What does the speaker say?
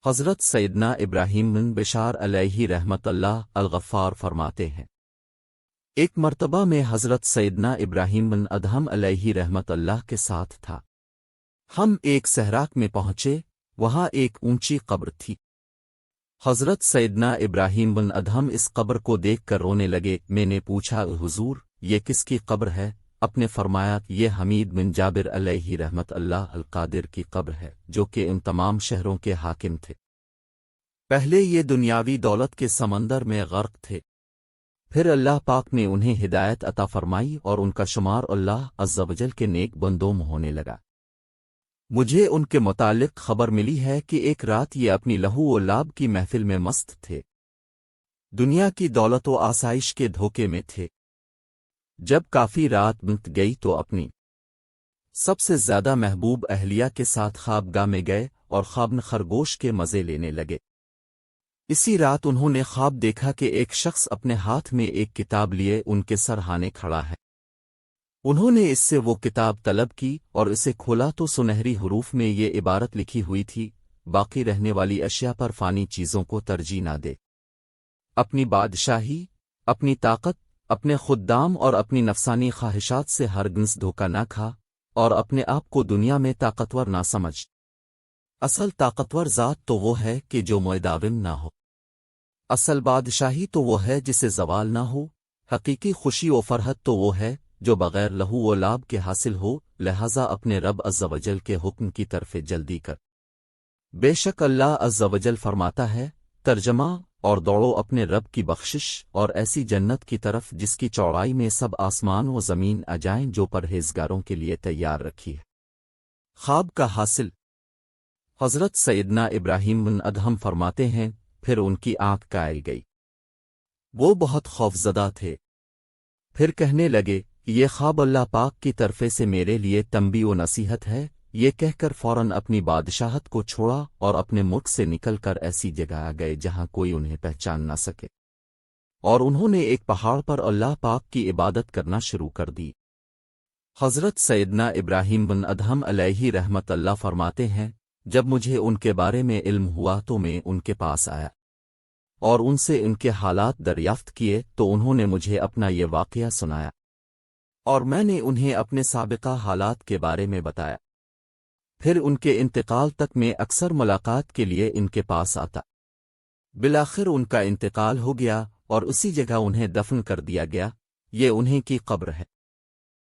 حضرت سیدنا ابراہیم بن بشار علیہ رحمت اللہ الغفار فرماتے ہیں، ایک مرتبہ میں حضرت سیدنا ابراہیم بن ادہم علیہ رحمت اللہ کے ساتھ تھا۔ ہم ایک صحراء میں پہنچے، وہاں ایک اونچی قبر تھی۔ حضرت سیدنا ابراہیم بن ادہم اس قبر کو دیکھ کر رونے لگے۔ میں نے پوچھا، حضور یہ کس کی قبر ہے؟ اپنے فرمایا، یہ حمید بن جابر علیہ رحمت اللہ القادر کی قبر ہے، جو کہ ان تمام شہروں کے حاکم تھے۔ پہلے یہ دنیاوی دولت کے سمندر میں غرق تھے، پھر اللہ پاک نے انہیں ہدایت عطا فرمائی اور ان کا شمار اللہ عز و جل کے نیک بندوں میں ہونے لگا۔ مجھے ان کے متعلق خبر ملی ہے کہ ایک رات یہ اپنی لہو و لعب کی محفل میں مست تھے، دنیا کی دولت و آسائش کے دھوکے میں تھے۔ جب کافی رات بیت گئی تو اپنی سب سے زیادہ محبوب اہلیہ کے ساتھ خوابگاہ میں گئے اور خواب خرگوش کے مزے لینے لگے۔ اسی رات انہوں نے خواب دیکھا کہ ایک شخص اپنے ہاتھ میں ایک کتاب لیے ان کے سرہانے کھڑا ہے۔ انہوں نے اس سے وہ کتاب طلب کی اور اسے کھولا تو سنہری حروف میں یہ عبارت لکھی ہوئی تھی، باقی رہنے والی اشیاء پر فانی چیزوں کو ترجیح نہ دے، اپنی بادشاہی، اپنی طاقت، اپنے خدام اور اپنی نفسانی خواہشات سے ہرگز دھوکہ نہ کھا، اور اپنے آپ کو دنیا میں طاقتور نہ سمجھ۔ اصل طاقتور ذات تو وہ ہے کہ جو مداوم نہ ہو، اصل بادشاہی تو وہ ہے جسے زوال نہ ہو، حقیقی خوشی و فرحت تو وہ ہے جو بغیر لہو و لعب کے حاصل ہو، لہذا اپنے رب عز و جل کے حکم کی طرف جلدی کر۔ بے شک اللہ عز و جل فرماتا ہے، ترجمہ، اور دوڑو اپنے رب کی بخشش اور ایسی جنت کی طرف جس کی چوڑائی میں سب آسمان و زمین آ جائیں، جو پرہیزگاروں کے لیے تیار رکھی ہے۔ خواب کا حاصل۔ حضرت سیدنا ابراہیم بن ادہم فرماتے ہیں، پھر ان کی آنکھ کائل گئی، وہ بہت خوفزدہ تھے، پھر کہنے لگے، یہ خواب اللہ پاک کی طرف سے میرے لیے تنبیہ و نصیحت ہے۔ یہ کہہ کر فوراً اپنی بادشاہت کو چھوڑا اور اپنے ملک سے نکل کر ایسی جگہ آ گئے جہاں کوئی انہیں پہچان نہ سکے، اور انہوں نے ایک پہاڑ پر اللہ پاک کی عبادت کرنا شروع کر دی۔ حضرت سیدنا ابراہیم بن ادہم علیہ رحمت اللہ فرماتے ہیں، جب مجھے ان کے بارے میں علم ہوا تو میں ان کے پاس آیا اور ان سے ان کے حالات دریافت کیے، تو انہوں نے مجھے اپنا یہ واقعہ سنایا اور میں نے انہیں اپنے سابقہ حالات کے بارے میں بتایا۔ پھر ان کے انتقال تک میں اکثر ملاقات کے لیے ان کے پاس آتا۔ بالآخر ان کا انتقال ہو گیا اور اسی جگہ انہیں دفن کر دیا گیا۔ یہ انہیں کی قبر ہے۔